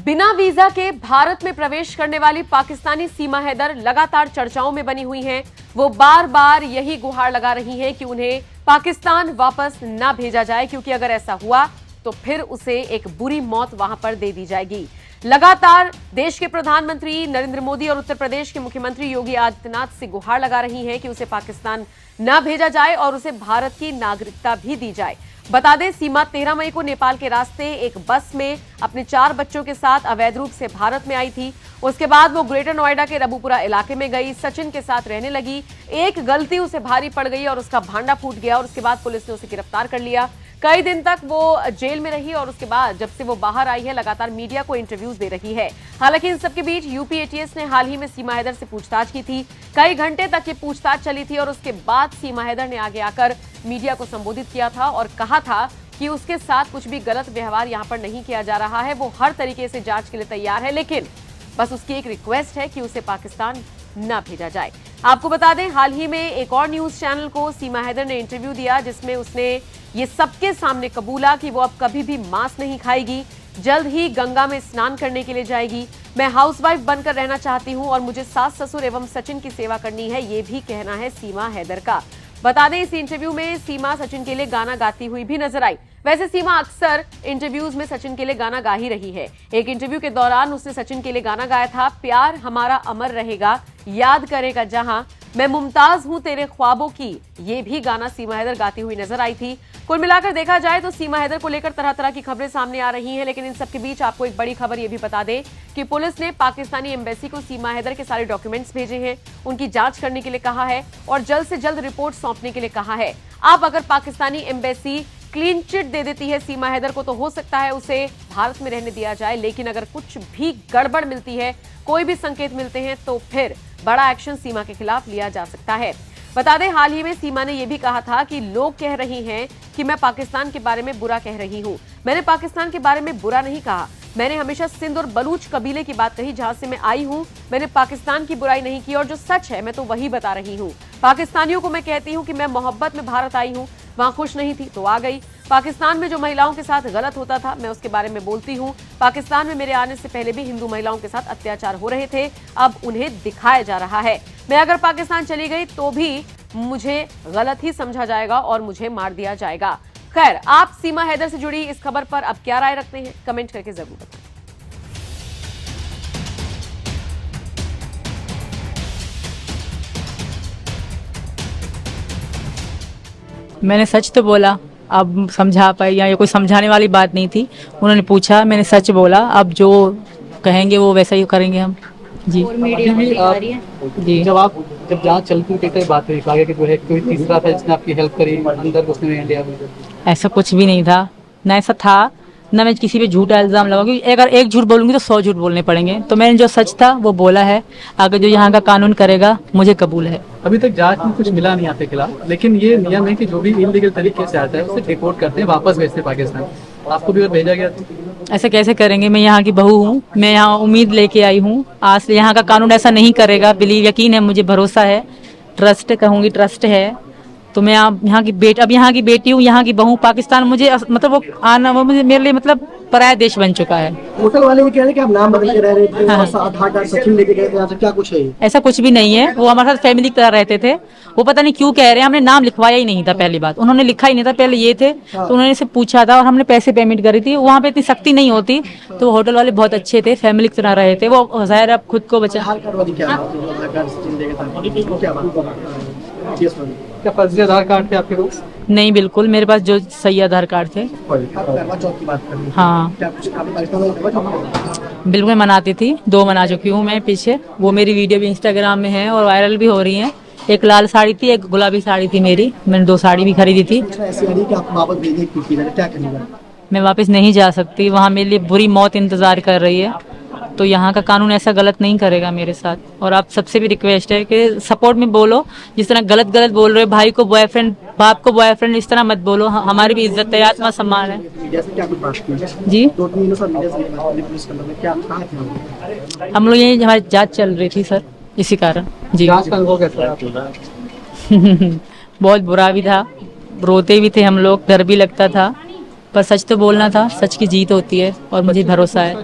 बिना वीजा के भारत में प्रवेश करने वाली पाकिस्तानी सीमा हैदर लगातार चर्चाओं में बनी हुई हैं। वो बार बार यही गुहार लगा रही हैं कि उन्हें पाकिस्तान वापस ना भेजा जाए, क्योंकि अगर ऐसा हुआ तो फिर उसे एक बुरी मौत वहां पर दे दी जाएगी। लगातार देश के प्रधानमंत्री नरेंद्र मोदी और उत्तर प्रदेश के मुख्यमंत्री योगी आदित्यनाथ से गुहार लगा रही हैं कि उसे पाकिस्तान ना भेजा जाए और उसे भारत की नागरिकता भी दी जाए। बता दें, सीमा 13 मई को नेपाल के रास्ते एक बस में अपने 4 बच्चों के साथ अवैध रूप से भारत में आई थी। उसके बाद वो ग्रेटर नोएडा के रबुपुरा इलाके में गई, सचिन के साथ रहने लगी। एक गलती उसे भारी पड़ गई और उसका भांडा फूट गया और उसके बाद पुलिस ने उसे गिरफ्तार कर लिया। कई दिन तक वो जेल में रही और उसके बाद जब से वो बाहर आई है लगातार मीडिया को इंटरव्यूज दे रही है। हालांकि इन सबके बीच यूपी एटीएस ने हाल ही में सीमा हैदर से पूछताछ की थी। कई घंटे तक ये पूछताछ चली थी और उसके बाद सीमा हैदर ने आगे आकर मीडिया को संबोधित किया था और कहा था कि उसके साथ कुछ भी गलत व्यवहार यहां पर नहीं किया जा रहा है। वो हर तरीके से जांच के लिए तैयार है, लेकिन बस उसकी एक रिक्वेस्ट है कि उसे पाकिस्तान न भेजा जाए। आपको बता दें, हाल ही में एक और न्यूज चैनल को सीमा हैदर ने इंटरव्यू दिया, जिसमें उसने ये सबके सामने कबूला कि वो अब कभी भी मांस नहीं खाएगी, जल्द ही गंगा में स्नान करने के लिए जाएगी। मैं हाउसवाइफ बनकर रहना चाहती हूं और मुझे सास ससुर एवं सचिन की सेवा करनी है, ये भी कहना है सीमा हैदर का। बता दें, इस इंटरव्यू में सीमा सचिन के लिए गाना गाती हुई भी नजर आई। वैसे सीमा अक्सर इंटरव्यूज में सचिन के लिए गाना गा ही रही है। एक इंटरव्यू के दौरान उसने सचिन के लिए गाना गाया था, प्यार हमारा अमर रहेगा, याद करेगा जहां, मैं मुमताज हूं तेरे ख्वाबों की। ये भी गाना सीमा हैदर गाती हुई नजर आई थी। कुल मिलाकर देखा जाए तो सीमा हैदर को लेकर तरह तरह की खबरें सामने आ रही हैं, लेकिन इन सबके बीच आपको एक बड़ी खबर ये भी बता दें कि पुलिस ने पाकिस्तानी एम्बेसी को सीमा हैदर के सारे डॉक्यूमेंट्स भेजे हैं, उनकी जांच करने के लिए कहा है और जल्द से जल्द रिपोर्ट सौंपने के लिए कहा है। अब अगर पाकिस्तानी एम्बेसी क्लीन चिट दे देती है सीमा हैदर को, तो हो सकता है उसे भारत में रहने दिया जाए, लेकिन अगर कुछ भी गड़बड़ मिलती है, कोई भी संकेत मिलते हैं, तो फिर बड़ा एक्शन सीमा के खिलाफ लिया जा सकता है। बता दें, हाल ही में सीमा ने यह भी कहा था कि लोग कह रही हैं कि मैं पाकिस्तान के बारे में बुरा कह रही हूं। मैंने पाकिस्तान के बारे में बुरा नहीं कहा, मैंने हमेशा सिंध और बलूच कबीले की बात कही जहां से मैं आई हूं। मैंने पाकिस्तान की बुराई नहीं की और जो सच है मैं तो वही बता रही हूं। पाकिस्तानियों को मैं कहती हूं कि मैं मोहब्बत में भारत आई हूं, वहां खुश नहीं थी तो आ गई। पाकिस्तान में जो महिलाओं के साथ गलत होता था मैं उसके बारे में बोलती हूं। पाकिस्तान में मेरे आने से पहले भी हिंदू महिलाओं के साथ अत्याचार हो रहे थे, अब उन्हें दिखाया जा रहा है। मैं अगर पाकिस्तान चली गई तो भी मुझे गलत ही समझा जाएगा और मुझे मार दिया जाएगा। खैर, आप सीमा हैदर से जुड़ी इस खबर पर अब क्या राय रखते हैं, कमेंट करके जरूर बताएं। मैंने सच तो बोला, अब समझा पाई या ये कोई समझाने वाली बात नहीं थी। उन्होंने पूछा, मैंने सच बोला, अब जो कहेंगे वो वैसा ही करेंगे हम जी। और मीडिया में दिखा रही है जी, जब जांच चलती हुई बात हुई, कहा गया कि जो है कोई तीसरा था जिसने आपकी हेल्प करी अंदर घुसने में इंडिया में। ऐसा कुछ भी नहीं था, ना ऐसा था, ना मैं किसी पे झूठा इल्जाम लगाऊंगी। अगर एक झूठ बोलूंगी तो 100 झूठ बोलने पड़ेंगे। तो मैंने जो सच था वो बोला है। आगे जो यहाँ का कानून करेगा मुझे कबूल है। अभी तक जांच में कुछ मिला नहीं आपके खिलाफ, लेकिन ये नियम है कि जो भी इलीगल तरीके से आता है उसे डिपोर्ट करते हैं, वापस भेजते हैं पाकिस्तान। आपको भी और भेजा गया था। ऐसा कैसे करेंगे? मैं यहाँ की बहू हूँ, मैं यहाँ उम्मीद लेके आई हूँ। आज से यहाँ का कानून ऐसा नहीं करेगा, बिलीव, यकीन है, मुझे भरोसा है, ट्रस्ट कहूँगी, ट्रस्ट है। तो मैं यहाँ की बेटी, अब यहाँ की बेटी हूँ, यहाँ की बहू। पाकिस्तान मुझे मतलब वो आना, वो मुझे मेरे लिए मतलब पराया देश बन चुका है। होटल वाले ये कह रहे हैं कि आप नाम बदल के रह रहे थे, आधार कार्ड सचिन लेके गए थे, यहाँ से क्या कुछ है? ऐसा कुछ भी नहीं है, वो हमारे साथ फैमिली की तरह रहते थे। वो पता नहीं क्यों कह रहे हैं, हमने नाम लिखवाया ही नहीं था। पहली बात, उन्होंने लिखा ही नहीं था, पहले ये थे तो उन्होंने से पूछा था और हमने पैसे पेमेंट करी थी। वहाँ पे इतनी सख्ती नहीं होती, तो होटल वाले बहुत अच्छे थे, फैमिली की तरह रहे थे। वो जाहिर अब खुद को बचा। क्या फर्जी आधार कार्ड थे आपके पास? नहीं, बिल्कुल मेरे पास जो सही आधार कार्ड थे। हाँ बिल्कुल, मैं मनाती थी, 2 मना चुकी हूँ मैं पीछे। वो मेरी वीडियो भी इंस्टाग्राम में है और वायरल भी हो रही है। एक लाल साड़ी थी, एक गुलाबी साड़ी थी मेरी, मैंने 2 साड़ी भी खरीदी थी। मैं वापस नहीं जा सकती, वहाँ मेरे लिए बुरी मौत इंतजार कर रही है। तो यहाँ का कानून ऐसा गलत नहीं करेगा मेरे साथ। और आप सबसे भी रिक्वेस्ट है कि सपोर्ट में बोलो, जिस तरह गलत गलत बोल रहे हो, भाई को बॉयफ्रेंड, बाप को बॉयफ्रेंड, इस तरह मत बोलो। हमारी भी इज्जत है, आत्मा सम्मान है जी। हम लोग यही, हमारी जांच चल रही थी सर, इसी कारण जी। बहुत बुरा भी था, रोते भी थे हम लोग, डर भी लगता था, पर सच तो बोलना था। सच की जीत होती है और मुझे भरोसा है।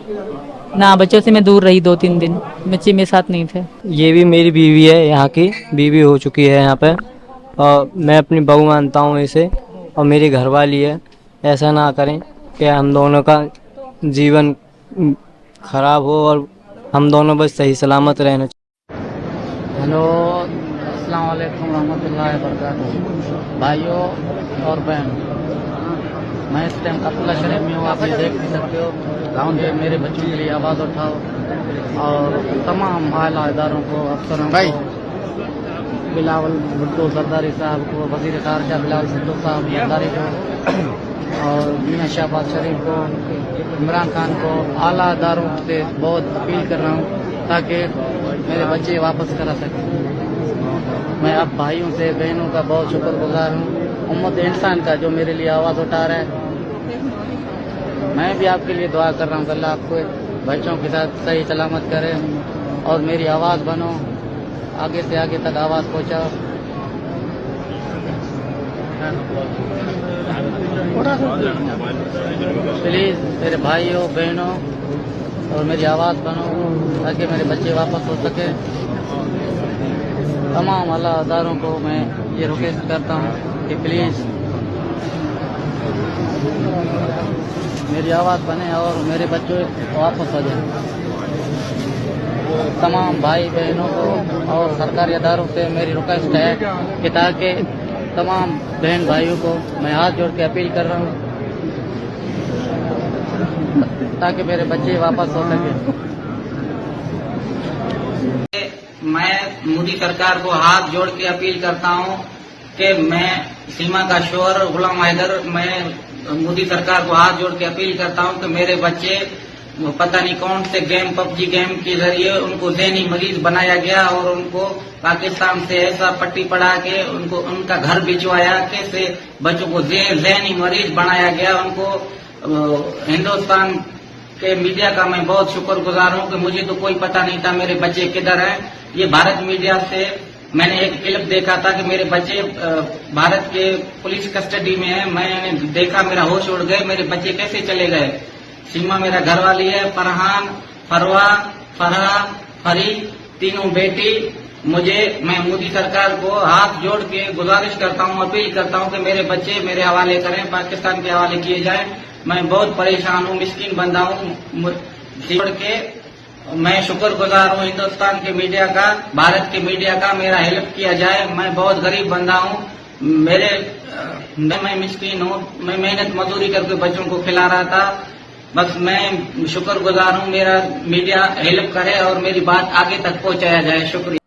ना बच्चों से मैं दूर रही 2-3 दिन, बच्चे मेरे साथ नहीं थे। ये भी मेरी बीवी है, यहाँ की बीवी हो चुकी है यहाँ पे, और मैं अपनी बहू मानता हूँ इसे, और मेरी घरवाली है। ऐसा ना करें कि हम दोनों का जीवन खराब हो और हम दोनों बस सही सलामत रहना। हेलो, अस्सलाम वालेकुम रहमतुल्लाहि व बरकातहू। भाइयों और बहन, मैं इस टाइम अब्दुल्ला शरीफ में हूँ। आप ये देख भी सकते हो, गाँव के मेरे बच्चों के लिए आवाज़ उठाओ और तमाम आला इदारों को, अफसरों को, बिलावल भुट्टो जरदारी साहब को, वज़ीर ख़ारजा बिलावल भुट्टो साहब जरदारी को, और मियां शहबाज शरीफ को, इमरान खान को, आला इदारों से बहुत अपील कर रहा हूँ ताकि मेरे बच्चे वापस करा सकें। मैं अब भाइयों से, बहनों का बहुत शुक्रगुजार हूँ, उम्मत इंसान का, जो मेरे लिए आवाज़ उठा रहा है। मैं भी आपके लिए दुआ कर रहा हूँ, अल्लाह आपको बच्चों के साथ सही सलामत करे और मेरी आवाज़ बनो, आगे से आगे तक आवाज़ पहुँचाओ। प्लीज़ मेरे भाइयों बहनों और मेरी आवाज़ बनो ताकि मेरे बच्चे वापस हो सके। तमाम आला अदारों को मैं ये रिक्वेस्ट करता हूँ कि प्लीज़ मेरी आवाज़ बने और मेरे बच्चे वापस हो जाए। तमाम भाई बहनों को और सरकारी अदारों से मेरी रिक्वेस्ट है कि ताकि तमाम बहन भाइयों को मैं हाथ जोड़ के अपील कर रहा हूँ ताकि मेरे बच्चे वापस हो सके। मैं मोदी सरकार को हाथ जोड़ के अपील करता हूँ कि मैं सीमा का शोर गुलाम हैदर, मैं मोदी सरकार को हाथ जोड़ के अपील करता हूँ कि मेरे बच्चे पता नहीं कौन से गेम, पबजी गेम के जरिए उनको ज़हनी मरीज बनाया गया और उनको पाकिस्तान से ऐसा पट्टी पड़ा के उनको उनका घर भिजवाया, कैसे बच्चों को ज़हनी मरीज बनाया गया। उनको हिंदुस्तान के मीडिया का मैं बहुत शुक्रगुजार हूँ कि मुझे तो कोई पता नहीं था मेरे बच्चे किधर हैं। ये भारत मीडिया से मैंने एक क्लिप देखा था कि मेरे बच्चे भारत के पुलिस कस्टडी में है। मैंने देखा, मेरा होश उड़ गए, मेरे बच्चे कैसे चले गए। सीमा मेरा घरवाली है, फरहान, फरवा, फरहा, फरी, तीनों बेटी। मैं मोदी सरकार को हाथ जोड़ के गुजारिश करता हूँ, अपील करता हूँ कि मेरे बच्चे मेरे हवाले करें, पाकिस्तान के हवाले किए जाएं। मैं बहुत परेशान हूँ, मिस्किन बंदा हूँ। जोड़ के मैं शुक्रगुजार हूँ हिंदुस्तान के मीडिया का, भारत के मीडिया का, मेरा हेल्प किया जाए। मैं बहुत गरीब बंदा हूँ, मैं मिस्किन हूँ, मैं मेहनत मजदूरी करके बच्चों को खिला रहा था। बस मैं शुक्रगुजार हूँ, मेरा मीडिया हेल्प करे और मेरी बात आगे तक पहुँचाया जाए। शुक्रिया।